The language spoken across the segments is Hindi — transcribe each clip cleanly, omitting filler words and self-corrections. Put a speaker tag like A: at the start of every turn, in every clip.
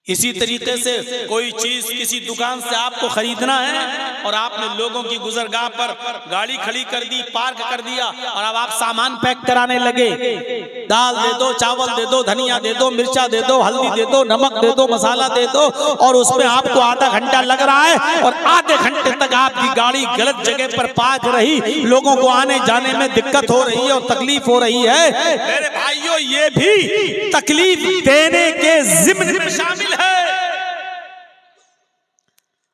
A: इसी तरीके से कोई चीज किसी दुकान से आपको खरीदना है और आपने लोगों की गुजरगाह पर गाड़ी खड़ी कर दी, पार्क कर दिया और अब आप सामान पैक कराने लगे। दाल दे दो, चावल दे दो, धनिया दे दो, मिर्चा दे दो, हल्दी दे दो, नमक दे दो, मसाला दे दो और उसमें आपको आधा घंटा लग रहा है और आधे घंटे तक आपकी गाड़ी गलत जगह पर पार्क रही, लोगों को आने जाने में दिक्कत हो रही है और तकलीफ हो रही है। मेरे भाइयों, ये भी तकलीफ देने के ज़िम्न में शामिल है।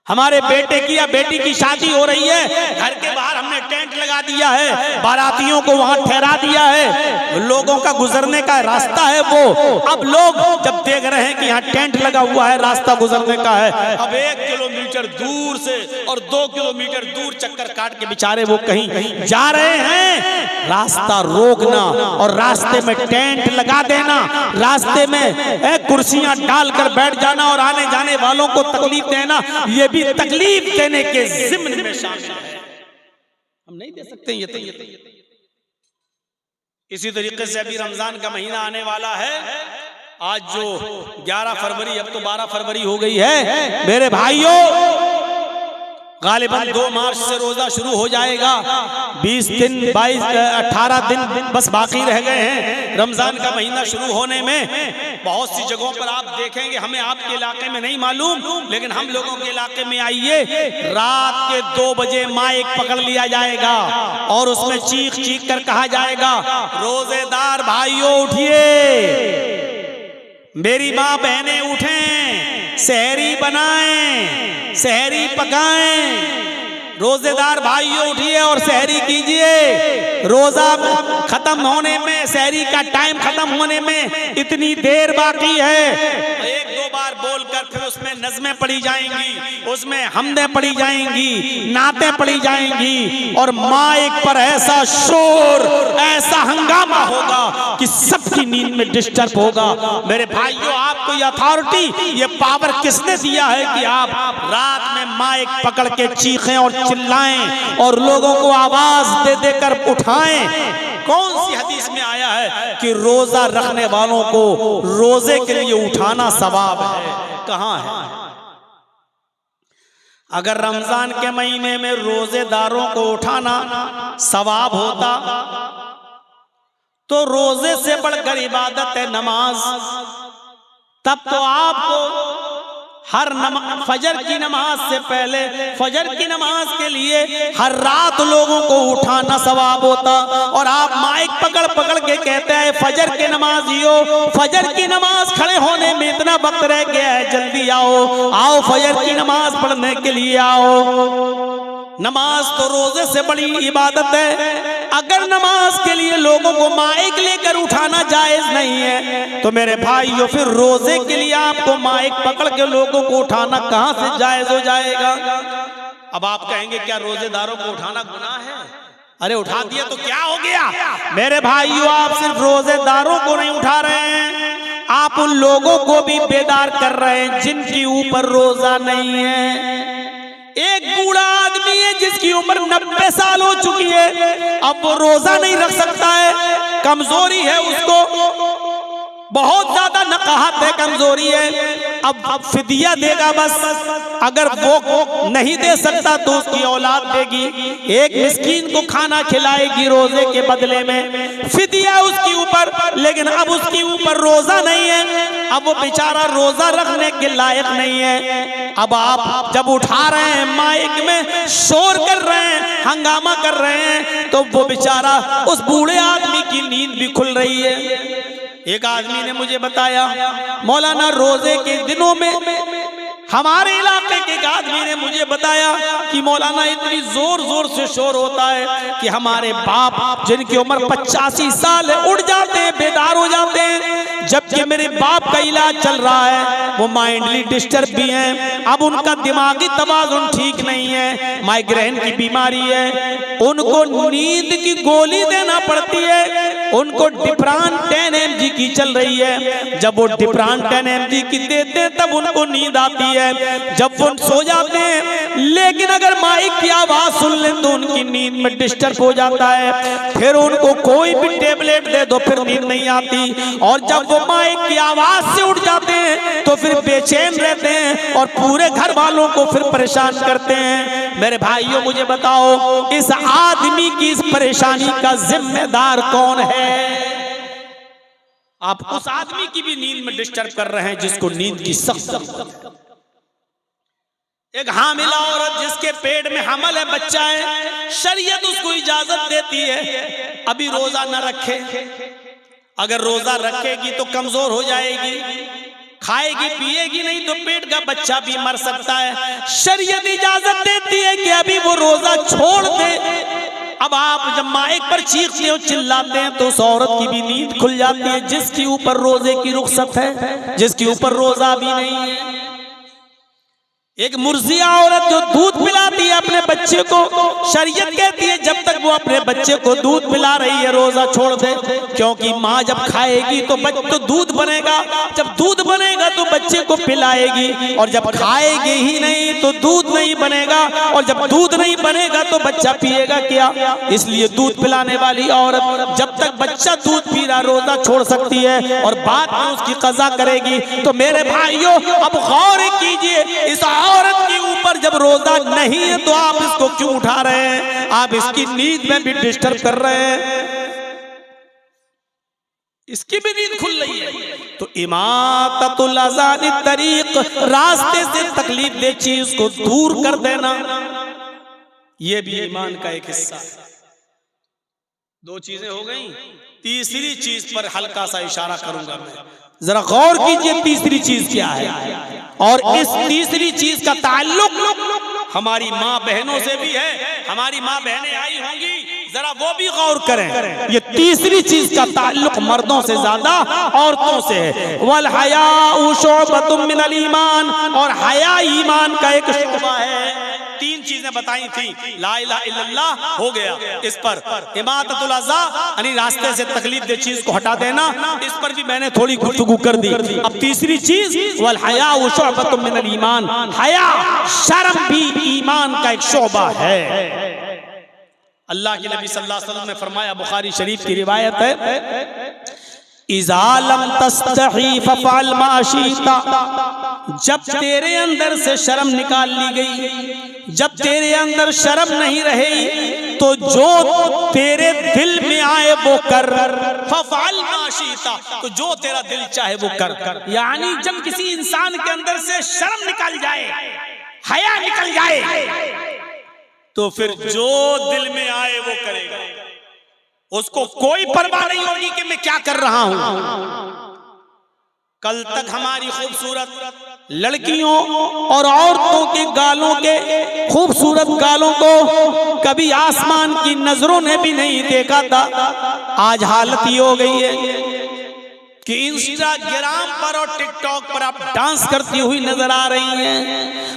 A: हमारे बेटे की या बेटी की शादी हो रही है, घर के बाहर हमने टेंट लगा दिया है, बारातियों को वहां ठहरा दिया है, लोगों का गुजरने का रास्ता है वो। अब लोग जब देख रहे हैं कि यहाँ टेंट लगा हुआ है, रास्ता गुजरने का है, अब 1 किलोमीटर दूर से और 2 किलोमीटर दूर चक्कर काट के बेचारे वो कहीं जा रहे हैं। रास्ता रोकना और रास्ते में टेंट लगा देना, रास्ते में कुर्सियां डालकर बैठ जाना और आने जाने वालों को तकलीफ देना, ये भी तकलीफ देने के ज़िम्न में शामिल है। हम नहीं दे सकते ये तो। इसी तरीके से अभी रमजान का महीना आने वाला है। आज जो 11 फरवरी, अब तो 12 फरवरी हो गई है। मेरे भाइयों, गालिबन 2 मार्च से रोजा शुरू हो जाएगा। 20 दिन 18 दिन बस बाकी रह गए हैं रमजान का महीना शुरू होने में। बहुत सी जगहों पर आप देखेंगे, हमें आपके इलाके में नहीं मालूम, लेकिन हम लोगों के इलाके में आइए, रात के 2 बजे माइक पकड़ लिया जाएगा और उसमें चीख चीख कर कहा जाएगा, रोजेदार भाइयों उठिए, मेरी माँ बहनें उठें, सहरी बनाएं, सहरी पकाएं, रोजेदार भाइयों उठिए और सहरी कीजिए। रोजा खत्म होने में, सहरी का टाइम खत्म होने में इतनी देर बाकी है। 1-2 बार बोलकर फिर उसमें नज़में पढ़ी जाएंगी, उसमें हमदें पढ़ी जाएंगी, नातें पढ़ी जाएंगी और माइक पर ऐसा शोर, ऐसा हंगामा होगा कि सबकी नींद में डिस्टर्ब होगा। मेरे भाइयों, आपको ये अथॉरिटी, ये पावर किसने दिया है कि आप रात में माइक पकड़ के चीखें और चिल्लाएं और लोगों को आवाज दे देकर उठाएं? कौन सी हदीस में आया है कि रोजा रखने वालों को रोजे के लिए उठाना सवाब है? कहां है? अगर रमजान के महीने में रोजेदारों को उठाना सवाब होता तो रोजे से बढ़कर इबादत है नमाज। तब तो आपको हर फजर की नमाज से पहले, फजर की नमाज के लिए हर रात लोगों को उठाना सवाब होता और आप माइक पकड़ पकड़ के कहते हैं, फजर के नमाजियो, फजर की नमाज खड़े होने में इतना वक्त रह गया है, जल्दी आओ, आओ फजर की नमाज पढ़ने के लिए आओ। नमाज तो रोजे से बड़ी इबादत है। अगर नमाज के लिए लोगों को माइक लेकर उठाना जायज नहीं है तो मेरे भाइयों, फिर रोजे के लिए आपको माइक पकड़ के लोगों को उठाना कहां से जायज हो जाएगा? अब आप कहेंगे, क्या रोजेदारों को उठाना गुनाह है? अरे उठा दिया तो क्या हो गया? मेरे भाइयों, आप सिर्फ रोजेदारों को नहीं उठा रहे हैं, आप उन लोगों को भी बेदार कर रहे हैं जिनकी ऊपर रोजा नहीं है। एक बूढ़ा आदमी है जिसकी उम्र 90 साल हो चुकी है, अब वो रोजा नहीं रख सकता है, कमजोरी है उसको, बहुत ज्यादा नकाहत है, कमजोरी है। अब फिदिया देगा बस, अगर वो नहीं दे सकता तो उसकी औलाद देगी, एक मिस्कीन को खाना खिलाएगी रोजे के बदले में, फिदिया उसके ऊपर। लेकिन अब उसके ऊपर रोजा नहीं है, अब वो बेचारा रोजा रखने के लायक नहीं है। अब आप जब उठा रहे हैं, माइक में शोर कर रहे हैं, हंगामा कर रहे हैं, तो वो बेचारा, उस बूढ़े आदमी की नींद भी खुल रही है। एक आदमी ने मुझे बताया, मौलाना रोजे के दिनों में हमारे इलाके के एक आदमी ने मुझे बताया कि मौलाना इतनी जोर जोर से शोर होता है कि हमारे बाप जिनकी उम्र 85 साल है उठ जाते हैं, बेदार हो जाते हैं, जबकि मेरे बाप का इलाज चल रहा है, वो माइंडली डिस्टर्ब भी हैं, अब उनका दिमागी तवाज़ुन ठीक नहीं है, माइग्रेन की बीमारी है, उनको नींद की की गोली देना पड़ती है। उनको डिप्रान 10 mg की चल रही है। जब वो डिप्रान 10 mg की देते हैं तब उनको नींद आती है, जब वो सो जाते हैं। लेकिन अगर माइक की आवाज सुन लें तो उनकी नींद में डिस्टर्ब हो जाता है। फिर उनको कोई भी टेबलेट दे दो फिर नींद नहीं आती, और जब वो माइक की आवाज से उठ जाते हैं तो फिर बेचैन रहते हैं और पूरे घर वालों को फिर परेशान करते हैं। मेरे भाइयों मुझे बताओ, इस आदमी की इस परेशानी का जिम्मेदार कौन है? आप उस आदमी की भी नींद में डिस्टर्ब कर रहे हैं जिसको नींद की सख्त। एक हामिला औरत जिसके पेट में हमल है, बच्चा है, शरीयत उसको इजाजत देती है अभी रोजा न रखे। अगर रोजा रखेगी तो कमजोर हो जाएगी, खाएगी पिएगी नहीं तो पेट का बच्चा भी मर सकता है। शरीयत इजाजत देती है कि अभी वो रोजा छोड़ दे। अब आप जब माइक पर चीखते हो चिल्लाते हैं तो उस औरत की भी नींद खुल जाती है जिसके ऊपर रोजे की रुख्सत है, जिसके ऊपर रोजा भी नहीं है। एक मुर्जिया औरत जो दूध पिलाती है अपने बच्चे को, शरीयत कहती है जब तक वो अपने बच्चे को दूध पिला रही है रोजा छोड़ दे, क्योंकि माँ जब खाएगी तो तो दूध बनेगा, जब दूध बनेगा तो बच्चे को पिलाएगी, और जब खाएगी ही नहीं तो दूध नहीं बनेगा, और जब दूध नहीं बनेगा तो बच्चा पिएगा क्या? इसलिए दूध पिलाने वाली औरत जब तक बच्चा दूध पी रहा रोजा छोड़ सकती है और बाद में उसकी कज़ा करेगी। तो मेरे भाइयों अब गौर कीजिए, इस औरत के ऊपर जब रोजा नहीं है तो आप इसको क्यों उठा रहे हैं? आप इसकी नींद में भी डिस्टर्ब कर रहे हैं, इसकी भी नींद खुल रही है। तो इमाततुल अज़ान तरीक, रास्ते से तकलीफ दे चीज को दूर कर देना, यह भी ईमान का एक हिस्सा है। दो चीजें हो गई, तीसरी चीज पर हल्का सा इशारा करूंगा मैं, जरा गौर कीजिए तीसरी चीज क्या है। और इस तीसरी चीज का ताल्लुक हमारी माँ बहनों से भी है, हमारी माँ बहनें आई होंगी, जरा वो भी गौर करें। ये तीसरी चीज का ताल्लुक मर्दों से ज्यादा औरतों से है। वल हयाउ शुअबतुम मिनल ईमान, और हया ईमान का एक शुअबा है। तीन चीजें बताई थी, ला इलाहा इल्लल्लाह हो गया, इस पर इमाततुल अज़ा यानी रास्ते से तकलीफ दे चीज को हटा देना, इस पर भी मैंने थोड़ी गुफ्तगू कर दी। अब तीसरी चीज वल हयाउ शुअबतुम मिनल ईमान, हया शर्म भी ईमान का एक शोबा है। अल्लाह के नबी सल्लल्लाहु अलैहि वसल्लम ने फरमाया, बुखारी शरीफ की रिवायत है, इज़ा लम तस्तही फफ़अल मा शिता, जब तेरे अंदर से शर्म निकाल ली गई, जब तेरे अंदर शर्म नहीं रही तो जो तेरे दिल में आए वो कर। फफ़अल मा शिता, तो जो तेरा दिल चाहे वो कर। यानी जब किसी इंसान के अंदर से शर्म निकल जाए, हया निकल जाए, तो फिर जो दिल में आए वो करेगा, उसको कोई परवाह नहीं होगी कि मैं क्या कर रहा हूं। कल तक हमारी खूबसूरत लड़कियों और औरतों के गालों के खूबसूरत गालों को कभी आसमान की नजरों ने भी नहीं देखा था। आज हालत ये हो गई है कि इंस्टाग्राम पर और टिकटॉक पर आप डांस करती हुई नजर आ रही हैं।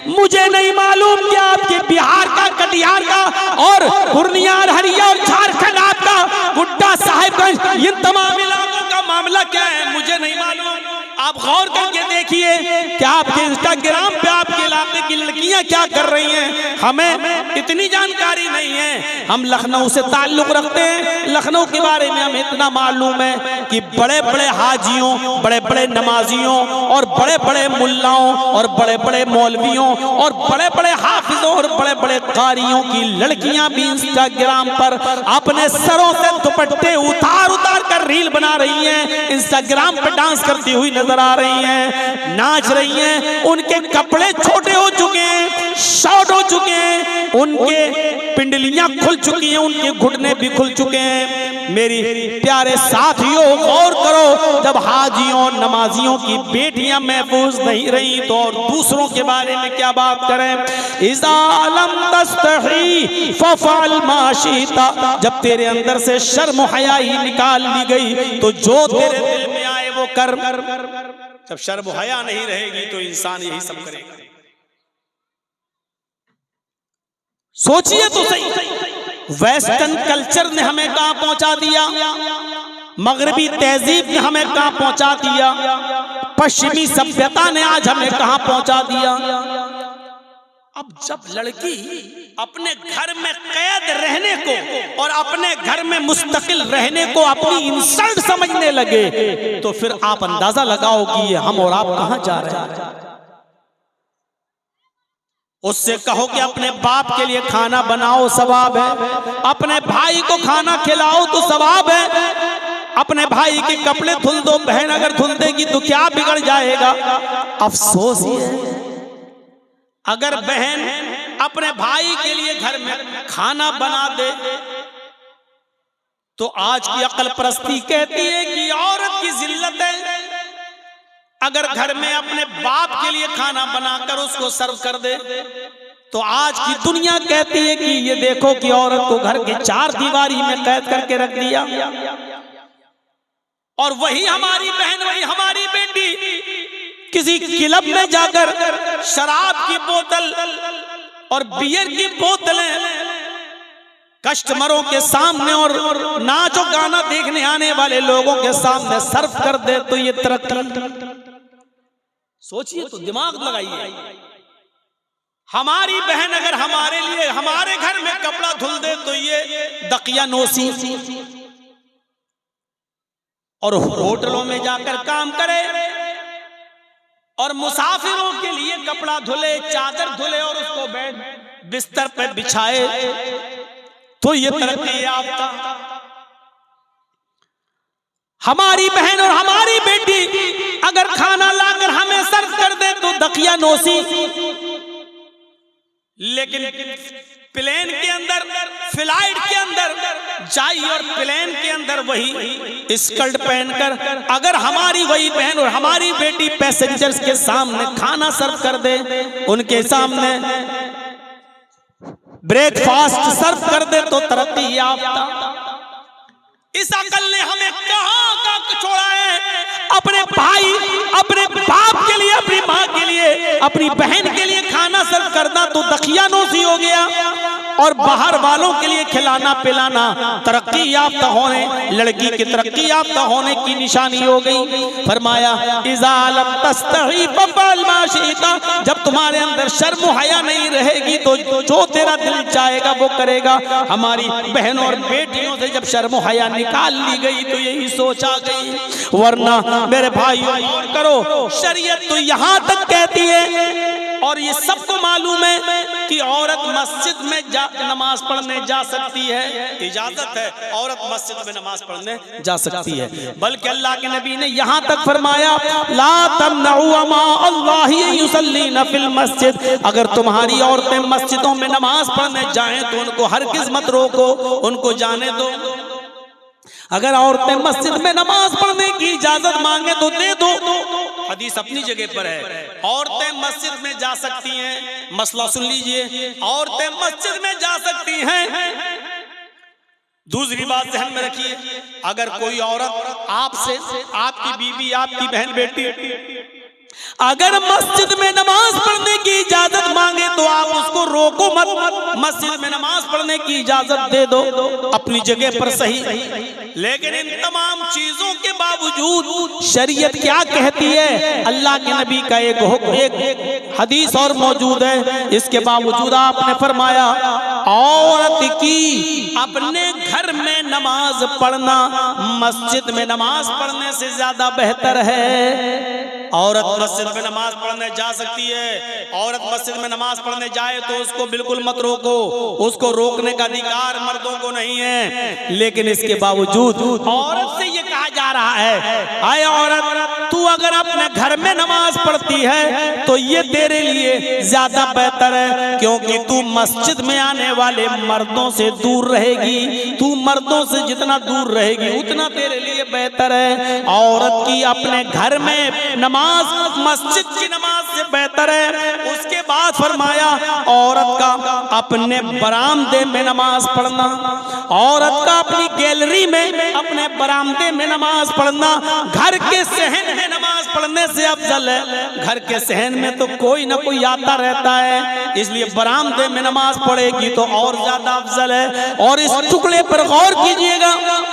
A: मुझे नहीं मालूम कि आपके बिहार का, कटिहार का और पूर्णिया, हरिया और झारखंड आपका गुड्डा साहिबगंज, इन तमाम इलाकों का मामला क्या है, मुझे नहीं मालूम। आप गौर करके देखिए कि आपके इंस्टाग्राम पे आपके इलाके की लड़कियां क्या कर रही हैं। हमें इतनी जानकारी नहीं है, हम लखनऊ से ताल्लुक रखते हैं, लखनऊ के बारे में हमें इतना मालूम है कि बड़े बड़े हाजियों, बड़े बड़े नमाजियों और बड़े बड़े मुल्लाओं और बड़े बड़े मौलवियों और बड़े बड़े हाफिजों और बड़े बड़े कारियों की लड़कियां भी इंस्टाग्राम पर अपने सरों से दुपट्टे उतार उतार कर रील बना रही हैं, इंस्टाग्राम पर डांस करती हुई नजर आ रही हैं, नाच रही हैं। उनके कपड़े छोटे हो चुके हैं, शॉर्ट हो चुके हैं, उनके पिंडलियां खुल चुकी हैं, उनके घुटने भी खुल चुके हैं। मेरी प्यारे साथियों गौर करो, जब हाजियों नमाजियों की बेटियां महफूज नहीं रही तो और दूसरों के बारे में क्या बात करें। इज़ा लम तस्तही फफ़अल मा शिता, जब तेरे अंदर से शर्म हया ही निकाल ली गई तो जो तेरे दिल में आए वो कर। जब शर्म हया नहीं रहेगी तो इंसान यही सब करेगा। सोचिए तो सही, वेस्टर्न कल्चर ने हमें कहां पहुंचा दिया, मगरबी तहजीब ने हमें कहां पहुंचा दिया, पश्चिमी सभ्यता ने आज हमें कहां पहुंचा दिया। अब जब लड़की अपने घर में कैद रहने को और अपने घर में मुस्तकिल रहने को अपनी इंसल्ट समझने लगे, तो फिर आप अंदाजा लगाओ कि ये हम और आप कहां जा रहे हैं। उससे कहो कि अपने बाप के लिए खाना बनाओ, सवाब है। अपने भाई को खाना खिलाओ तो सवाब है। अपने भाई के कपड़े धुल दो, बहन अगर धुल देगी तो क्या बिगड़ जाएगा। अफसोस ये है अगर बहन अपने भाई के लिए घर में खाना बना दे तो आज की अकल परस्ती कहती है कि औरत की जिल्लत है। अगर घर में अपने बाप के लिए खाना बनाकर उसको सर्व कर दे तो आज की दुनिया कहती है कि ये देखो कि औरत को घर के चार दीवारी में कैद करके रख दिया। और वही हमारी बहन, वही हमारी बेटी किसी क्लब में जाकर शराब की बोतल और बियर की बोतलें कस्टमरों के सामने और नाच और गाना देखने आने वाले लोगों के सामने सर्व कर दे तो ये तरक्की। सोचिए तो, दिमाग लगाइए। हमारी बहन अगर हमारे लिए हमारे घर में कपड़ा धुल दे तो ये दकिया नोसी। और होटलों में जाकर काम करे और मुसाफिरों के लिए कपड़ा धुले, चादर धुले और उसको बेड बिस्तर पर बिछाए तो ये तरक्की याफ्ता। हमारी बहन और हमारी बेटी अगर खाना लाकर हमें सर्व कर दे तो दकिया नोसी। लेकिन प्लेन के अंदर, फ्लाइट के अंदर जाई और प्लेन के अंदर वही स्कर्ट पहनकर अगर हमारी वही बहन और हमारी बेटी पैसेंजर्स के सामने खाना सर्व कर दे, उनके सामने ब्रेकफास्ट सर्व कर दे तो तरक्की याफ्ता। इस अकल ने हमें कहां का छोड़ा है। अपने भाई, अपने बाप के लिए, अपनी माँ के लिए, अपनी बहन के लिए खाना सर्व करना तो दखिया नोसी हो गया और बाहर वालों के लिए खिलाना पिलाना तरक्की याफ्ता होने, लड़की की तरक्की याफ्ता होने की निशानी हो गई। फरमाया इज़ा लम तस्तही फअल मा शि'ता, जब तुम्हारे अंदर शर्म हया नहीं रहेगी तो जो तेरा दिल चाहेगा वो करेगा। हमारी बहनों और बेटियों से जब शर्म हया निकाल ली गई तो यही सोचा गई। वरना मेरे भाइयों और करो, शरीयत तो यहाँ तक कहती है और ये सबको मालूम है कि औरत मस्जिद में नमाज पढ़ने जा सकती है, इजाजत है, औरत मस्जिद में नमाज पढ़ने जा सकती है। बल्कि अल्लाह के नबी ने यहाँ तक फरमाया ला तमनउ अमा अल्लाहि युसल्लीना फिल मस्जिद, अगर तुम्हारी औरतें मस्जिदों में नमाज पढ़ने जाएं तो उनको हरगिज़ मत रोको, उनको जाने दो। अगर औरतें मस्जिद में नमाज पढ़ने की इजाजत मांगे तो दे दो। हदीस अपनी जगह पर है, औरतें मस्जिद में जा सकती हैं। मसला सुन लीजिए, औरतें मस्जिद में जा सकती हैं। दूसरी बात ध्यान में रखिए, अगर कोई औरत आपसे, आपकी बीवी, आपकी बहन बेटी अगर मस्जिद में नमाज पढ़ने की इजाजत मांगे तो आप उसको रोको मत, मस्जिद में नमाज पढ़ने की इजाजत दे दो, अपनी जगह पर सही। लेकिन इन तमाम चीजों के बावजूद शरीयत क्या कहती है, अल्लाह के नबी का एक हदीस और मौजूद है, इसके बावजूद आपने फरमाया औरत की अपने घर में नमाज पढ़ना मस्जिद में नमाज पढ़ने से ज्यादा बेहतर है। औरत मस्जिद में नमाज पढ़ने जा सकती है, औरत मस्जिद में नमाज पढ़ने जाए तो उसको बिल्कुल मत रोको, उसको रोकने का अधिकार मर्दों को नहीं है। लेकिन इसके बावजूद औरत से ये कहा जा रहा है, आए औरत तू अगर अपने घर में नमाज पढ़ती है तो ये तेरे लिए ज्यादा बेहतर है, क्योंकि तू मस्जिद में आने वाले मर्दों से दूर रहेगी। तू मर्दों से जितना दूर रहेगी उतना तेरे लिए बेहतर है। औरत की अपने घर में नमाज मस्जिद की नमाज से बेहतर है। उसके बाद फरमाया औरत का अपने बरामदे में नमाज पढ़ना, औरत का अपनी गैलरी में, अपने बरामदे में नमाज पढ़ना घर के सहन में नमाज पढ़ने से अफजल है। घर के सहन में तो कोई ना कोई आता रहता है, इसलिए बरामदे में नमाज पढ़ेगी तो और ज्यादा अफजल है। और इस टुकड़े पर गौर कीजिएगा,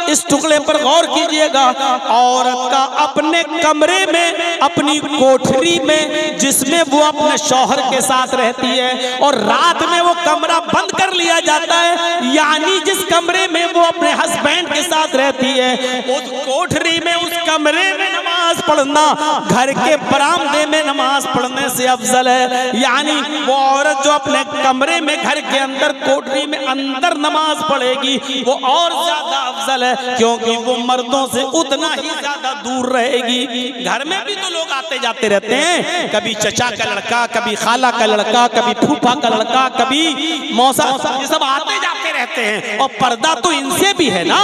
A: इस टुकड़े पर गौर कीजिएगा। औरत का अपने कमरे में, अपनी कोठरी में, जिसमें वो अपने शौहर के साथ रहती है और रात में वो कमरा बंद कर लिया जाता है, यानी जिस कमरे में वो अपने हस्बैंड के साथ रहती है उस कोठरी में, उस कमरे में नमाज पढ़ना घर के बरामदे में नमाज पढ़ने से अफजल है। यानी वो औरत जो अपने कमरे में, घर के अंदर कोठरी में अंदर नमाज पढ़ेगी वो और ज्यादा अफजल है, क्योंकि वो मर्दों से उतना ही ज्यादा दूर रहेगी। घर में भी तो लोग आते जाते रहते हैं, कभी चचा का लड़का, कभी खाला का लड़का, कभी फूफा का लड़का, कभी मौसा, ये सब आते जाते रहते हैं। और पर्दा तो इनसे भी है ना।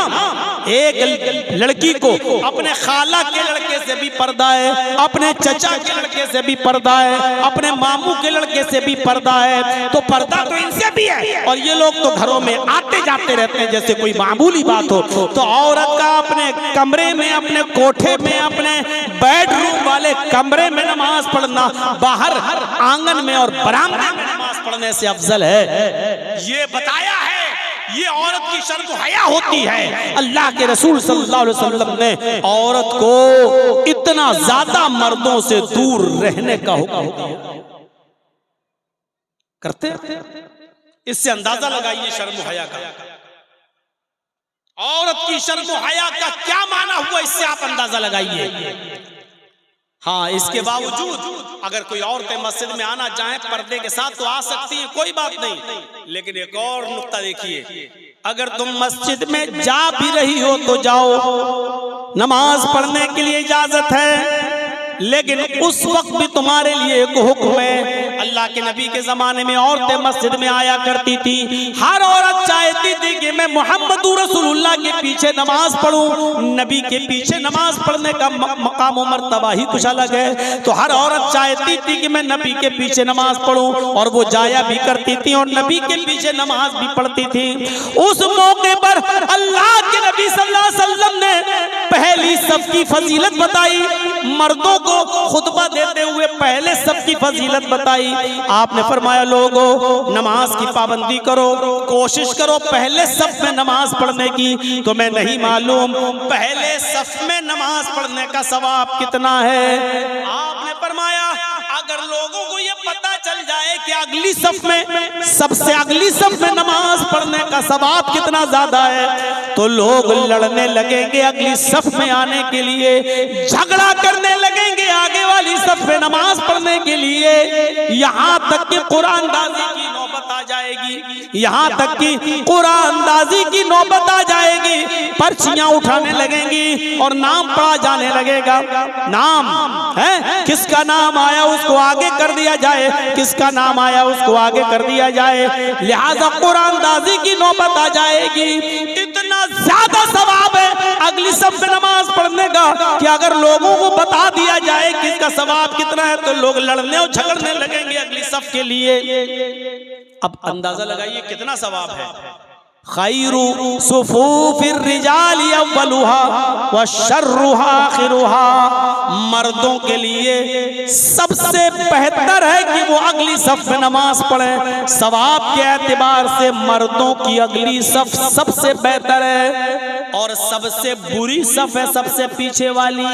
A: एक लड़की को अपने खाला के लड़के से भी पर्दा है, अपने चचा के लड़के से भी पर्दा है, अपने मामू के लड़के से भी पर्दा है, तो पर्दा तो इनसे भी है। और ये लोग तो घरों में आते जाते रहते हैं जैसे कोई मामूली बात हो। तो औरत का अपने कमरे में, अपने कोठे में, अपने बेडरूम वाले कमरे में नमाज पढ़ना बाहर आंगन में और बरामदे में नमाज पढ़ने से अफजल है। ये बताया है, ये औरत की शर्म हया होती है। अल्लाह के रसूल सल्लल्लाहु अलैहि वसल्लम ने औरत को इतना ज्यादा मर्दों से दूर रहने का हुक्म दिया। करते इससे अंदाजा लगाइए शर्म हया का, औरत की शर्म हया का क्या माना हुआ, इससे आप अंदाजा लगाइए। हाँ, इसके बावजूद अगर कोई औरतें मस्जिद में आना चाहें पर्दे के साथ तो आ सकती है, कोई बात नहीं। लेकिन एक और नुक्ता देखिए, अगर तुम मस्जिद में जा भी रही हो तो जाओ, नमाज पढ़ने के लिए इजाजत है, लेकिन उस वक्त भी तुम्हारे लिए एक हुक्म है। अल्लाह के नबी के जमाने में औरतें मस्जिद में आया करती थी, हर औरत चाहती थी कि मैं मोहम्मदुर रसूलुल्लाह के पीछे नमाज पढ़ूं। नबी के पीछे नमाज पढ़ने का मकाम मर्तबा ही कुछ अलग है। तो हर औरत चाहती थी कि मैं नबी के पीछे नमाज पढ़ूं, और वो जाया भी करती थी और नबी के पीछे नमाज भी पढ़ती थी। उस मौके पर अल्लाह के नबी सल्लल्लाहु अलैहि वसल्लम ने पहली सफ की फजीलत बताई, मर्दों को खुतबा देते हुए पहले सफ की फजीलत बताई। आपने फरमाया लोगों नमाज की पाबंदी करो, कोशिश करो पहले सफ में नमाज पढ़ने की। तो मैं नहीं मालूम पहले सफ में नमाज पढ़ने का सवाब कितना है। आपने फरमाया अगर लोगों को ये पता चल जाए कि अगली सफ में, सबसे अगली सफ में नमाज पढ़ने का सवाब कितना ज्यादा है, तो लोग लड़ने लगेंगे अगली सफ में आने के लिए, झगड़ा करने लगेंगे आगे वाली सफ में नमाज पढ़ने के लिए। यहाँ तक कि कुरानदाजी की नौबत आ जाएगी, यहाँ तक कि कुरानदाजी की नौबत आ जाएगी, पर्चियां उठाने लगेंगी और नाम पढ़ा जाने लगेगा। नाम है, किसका नाम आया उसको आगे कर दिया जाए, किसका नाम आया उसको आगे कर दिया जाए। लिहाजा कुरानदाजी की नौबत आ जाएगी। इतना ज्यादा सवाब है अगली सफ में नमाज पढ़ने का कि अगर लोगों को बता दिया जाए कि इसका सवाब कितना है तो लोग लड़ने और झगड़ने लगेंगे अगली सफ के लिए। अब अंदाजा लगाइए कितना सवाब है। खैरु सुफूफिर रिजाली अव्वलुहा व शर्रुहा आखिरुहा, मर्दों के लिए सबसे बेहतर है कि वो अगली सफ में नमाज पढ़े। सवाब के एतबार से मर्दों की अगली सफ सबसे बेहतर है, और सबसे बुरी सफ है सबसे पीछे वाली।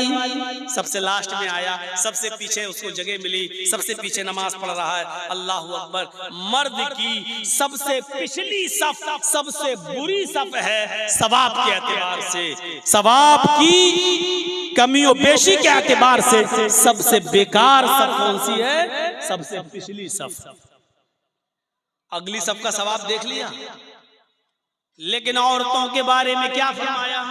A: सबसे लास्ट में आया, सबसे पीछे उसको जगह मिली, सबसे पीछे नमाज पढ़ रहा है। अल्लाहु अकबर। मर्द की सबसे पिछली सफ सबसे बुरी सफ है सवाब के एतबार से, सवाब की कमी और बेशी के एतबार से सबसे बेकार सफ कौन सी है? सबसे पिछली सफ। अगली सफ का सवाब देख लिया, लेकिन औरतों के बारे में क्या फरमाया?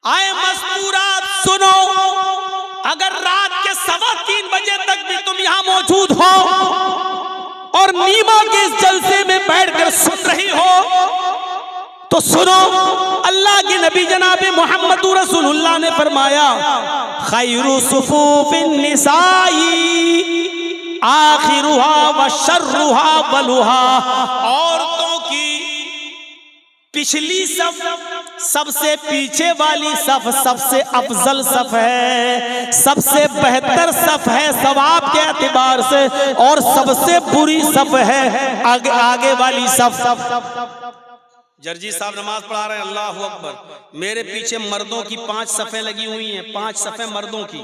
A: आए मस्तूरात सुनो, अगर रात के 3:15 बजे तक भी तुम यहाँ मौजूद हो और नीमा के इस जलसे में बैठकर सुन रही हो तो सुनो, अल्लाह के नबी जनाबे मोहम्मदुर रसूलुल्लाह ने फरमाया खैरु सुफूफिन निसाई आखिरुहा व शर्रुहा वलुहा, औरतों की पिछली सफ सबसे पीछे वाली सफ सबसे अफजल सफ है, सबसे बेहतर सफ है सवाब के एतबार से, और सबसे बुरी सफ है आगे वाली सफ। जर्जी साहब नमाज पढ़ा रहे हैं, अल्लाह अकबर। मेरे पीछे मर्दों की 5 सफ़ें लगी हुई हैं, 5 सफ़ें मर्दों की।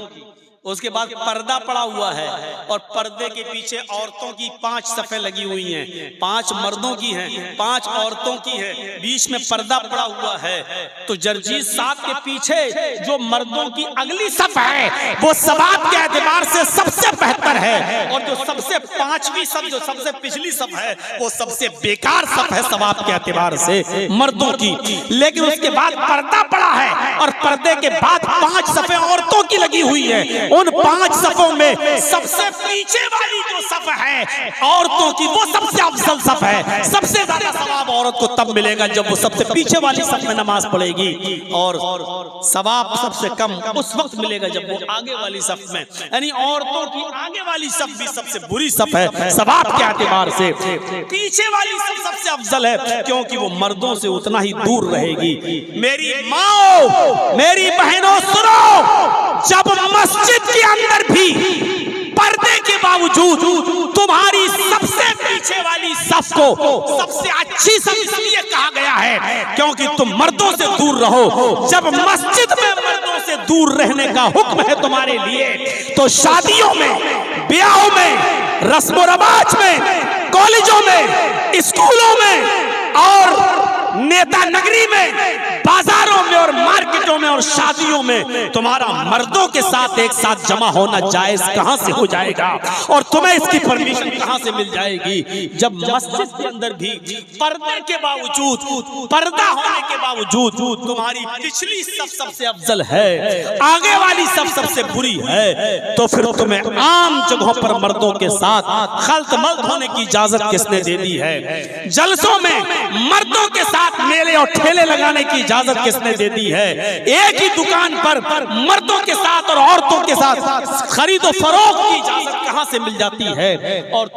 A: उसके बाद पर्दा पड़ा हुआ है और पर्दे के पीछे औरतों की 5 सफ़ें लगी हुई हैं। 5 मर्दों की हैं, 5 औरतों की है, बीच में पर्दा पड़ा हुआ है। तो जर्जीत साहब के पीछे जो मर्दों की अगली सफ़ है वो सवाब के एतबार से सबसे बेहतर है, और जो सबसे 5वीं सफ़, जो सबसे पिछली सफ़ है, वो सबसे बेकार सफ़ है सवाब के एतबार से मर्दों की। लेकिन उसके बाद पर्दा पड़ा है और पर्दे के बाद 5 सफ़ें औरतों की लगी हुई है। उन 5 सफ़ों में सबसे पीछे वाली जो सफ़ है औरतों की, वो सबसे अफजल सफ़ है। सबसे ज्यादा सवाब औरत को तब मिलेगा जब वो सबसे पीछे वाली सफ़ में नमाज पढ़ेगी, और सवाब सबसे कम उस वक्त मिलेगा जब वो आगे वाली सफ़ में, यानी औरतों की आगे वाली सफ़ भी सबसे बुरी सफ़ है सवाब के एतबार से। पीछे वाली सफ़ सबसे अफजल है क्योंकि वो मर्दों से उतना ही दूर रहेगी। मेरी माओ, मेरी बहनों, सुनो, जब मस्जिद के अंदर भी पर्दे के बावजूद तुम्हारी सबसे पीछे वाली सफ को सबसे अच्छी सफ इसलिए कहा गया है क्योंकि तुम मर्दों से दूर रहो। जब मस्जिद में मर्दों से दूर रहने का हुक्म है तुम्हारे लिए, तो शादियों में, ब्याहों में, रस्म रवाज में, कॉलेजों में, स्कूलों में और नेता नगरी में, बाजारों में और मार्केटों में और शादियों में तुम्हारा मर्दों के साथ एक साथ जमा होना जायज कहां से हो जाएगा, और तुम्हें इसकी परमिशन कहां से मिल जाएगी जब मस्जिद के अंदर भी पर्दे के बावजूद, पर्दा होने के बावजूद तुम्हारी पिछली सफ सबसे अफजल है, आगे वाली सफ सबसे बुरी है। तो फिर तुम्हें आम जगहों पर मर्दों के साथ खल्त मल्त होने की इजाजत किसने दे दी है? जलसों में मर्दों के साथ मेले और ठेले लगाने की इजाजत किसने दे दी है? एक ही दुकान पर मर्दों के साथ और औरतों के साथ खरीदो फरोख्त की इजाजत कहां से मिल जाती है? और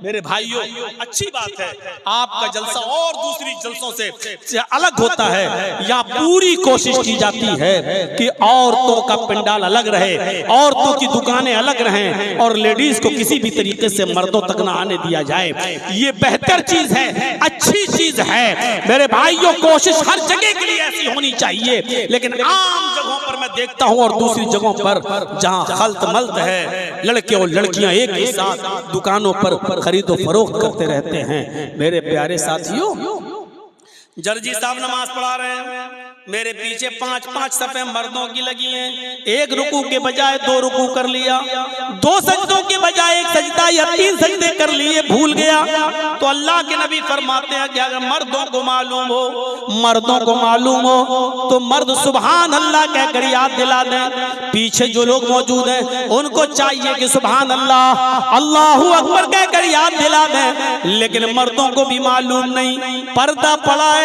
A: मेरे भाइयों, अच्छी बात है आपका जलसा और दूसरी जलसों से अलग होता है। यहाँ पूरी कोशिश की जाती है कि औरतों का पंडाल अलग रहे, औरतों की दुकानें अलग रहें, और लेडीज को किसी भी तरीके से मर्दों तक ना आने दिया जाए। ये बेहतर चीज है, अच्छी चीज है मेरे भाइयों। कोशिश हर जगह के लिए ऐसी होनी चाहिए, लेकिन आम जगहों पर मैं देखता हूं और दूसरी जगहों पर जहां खल्त मल्त है, लड़के और लड़कियां एक ही साथ दुकानों पर खरीदो फरोख्त करते रहते हैं। मेरे प्यारे साथियों, जर्जी साहब नमाज पढ़ा रहे हैं, मेरे पीछे 5-5 सफ़ें मर्दों की लगी हैं। एक रुकू के बजाय 2 रुकू कर लिया, 2 सजदों के बजाय 1 सजदा या 3 सजदे कर लिए, भूल गया। तो अल्लाह के नबी फरमाते हैं कि अगर मर्दों को मालूम हो तो मर्द सुभान अल्लाह कहकर याद दिला दें। पीछे जो लोग मौजूद हैं उनको चाहिए कि सुभान अल्लाह, अल्लाहू अकबर कहकर याद दिला दें। लेकिन मर्दों को भी मालूम नहीं, पर्दा पड़ा है,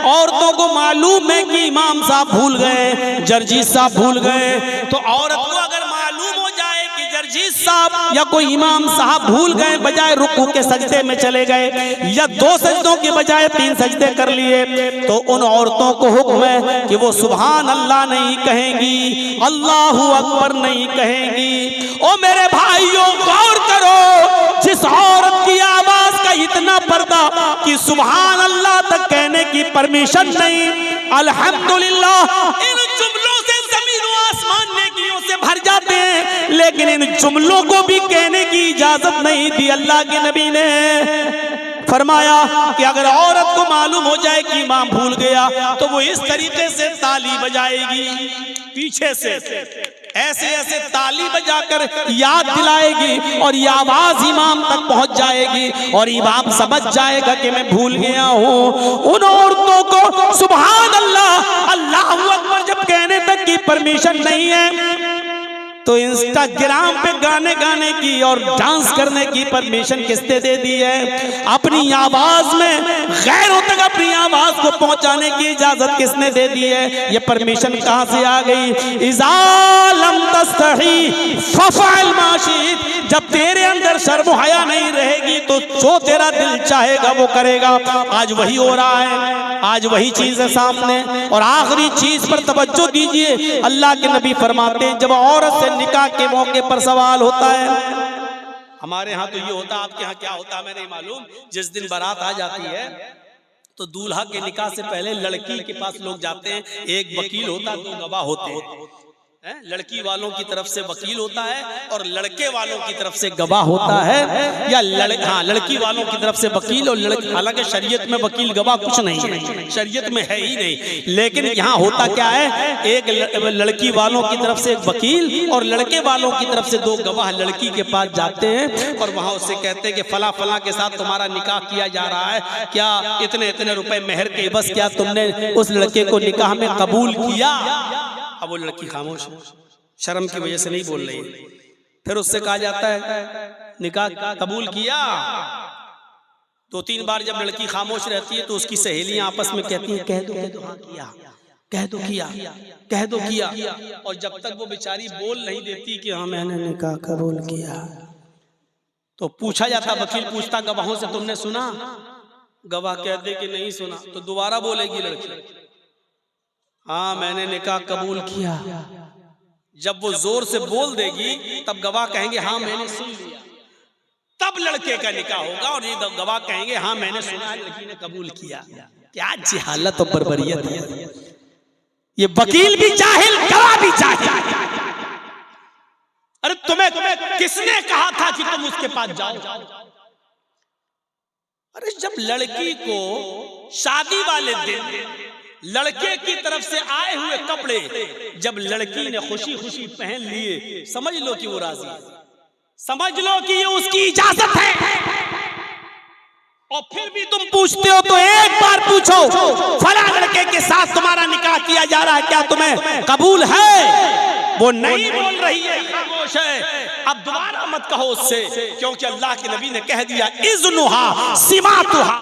A: औरतों को मालूम है कि इमाम साहब भूल गए, जर्जी साहब भूल गए। तो औरत को अगर मालूम हो जाए कि जर्जी साहब या कोई इमाम साहब भूल गए, बजाय रुकू के सजदे में चले गए या 2 सजदों के बजाय 3 सजदे कर लिए, तो उन औरतों को हुक्म है कि वो सुभान अल्लाह नहीं कहेंगी, अल्लाहू अकबर नहीं कहेंगी। ओ मेरे भाइयों, गौर करो, जिस औरत की आवाज का इतना पर्दा कि सुभान अल्लाह तक कहने की परमिशन नहीं, अल्हम्दुलिल्लाह, इन जुमलों से ज़मीन व आसमान नेकियों से भर जाते हैं, लेकिन इन जुमलों को भी कहने की इजाजत नहीं दी। अल्लाह के नबी ने फरमाया कि अगर औरत को मालूम हो जाए कि इमाम भूल गया तो वो इस तरीके से ताली बजाएगी, पीछे से ऐसे ऐसे ताली बजाकर याद दिलाएगी, और ये आवाज इमाम तक पहुंच जाएगी और इमाम समझ जाएगा कि मैं भूल गया हूं। उन औरतों को सुभान अल्लाह, अल्लाहू अकबर जब कहने तक की परमिशन नहीं है, तो इंस्टाग्राम पे गाने गाने की और डांस करने की परमिशन किसने दे दी है? अपनी आवाज में गैरों तक अपनी आवाज को पहुंचाने की इजाजत किसने दे दी है? ये परमिशन कहां से आ गई? इज़ा लम तस्तही फफ़अल मा शि'त, जब तेरे अंदर शर्म हया नहीं रहेगी तो जो तेरा दिल चाहेगा वो करेगा। आज वही हो रहा है, आज वही चीज है सामने। और आखिरी चीज पर तवज्जो दीजिए, अल्लाह के नबी फरमाते हैं जब औरत से निकाह के मौके पर सवाल होता है, हमारे यहाँ तो ये होता, आपके यहाँ क्या होता है मैं नहीं मालूम, जिस दिन बारात आ जाती है तो दूल्हा के निकाह से पहले लड़की के पास लोग जाते हैं, एक वकील होता है, 2 गवाह होते हैं। लड़की वालों की तरफ से वकील होता है और लड़के वालों की तरफ से गवाह होता है, या लड़की वालों की तरफ से वकील और लड़की, हालांकि शरीयत में वकील गवाह कुछ नहीं है, शरीयत में है ही नहीं, लेकिन यहाँ होता क्या है, एक लड़की वालों की तरफ से एक वकील और लड़के वालों की तरफ से 2 गवाह लड़की के पास जाते हैं और वहां उससे कहते हैं कि फला फला के साथ तुम्हारा निकाह किया जा रहा है, क्या इतने इतने रुपए मेहर के बस क्या तुमने उस लड़के को निकाह में कबूल किया? अब वो लड़की खामोश है, शर्म की वजह से नहीं बोल रही है। फिर उससे कहा जाता है निकाह कबूल किया। 2-3 बार जब लड़की खामोश रहती है तो उसकी सहेलियां आपस में कहती हैं कह दो हाँ किया, कह दो किया, कह दो किया। और जब तक वो बेचारी बोल नहीं देती कि हाँ मैंने निकाह कबूल किया, तो पूछा जाता, वकील पूछता गवाहों से तुमने सुना? गवाह कहते कि नहीं सुना। तो दोबारा बोलेगी लड़की, हाँ मैंने निकाह कबूल किया। जब वो जोर से बोल देगी तब गवाह कहेंगे हाँ मैंने सुन लिया, तब लड़के का निकाह होगा और ये गवाह कहेंगे हाँ मैंने सुना, लड़की ने कबूल किया। क्या जहालत और बर्बरियत है! ये वकील भी जाहिल, गवाह भी जाहिल। अरे तुम्हें किसने कहा था कि तुम उसके पास जाओ? अरे जब लड़की को शादी वाले दिन लड़के की तरफ से आए हुए कपड़े जब लड़की ने खुशी खुशी पहन लिए, समझ लो कि वो राजी है, समझ लो कि ये उसकी इजाजत है। और फिर भी तुम पूछते हो तो एक बार पूछो, फला लड़के के साथ तुम्हारा निकाह किया जा रहा है, क्या तुम्हें कबूल है? वो नहीं बोल रही है, खामोश है। अब दोबारा मत कहो उससे, क्योंकि अल्लाह के नबी ने कह दिया इज़्नुहा सिमातुहा।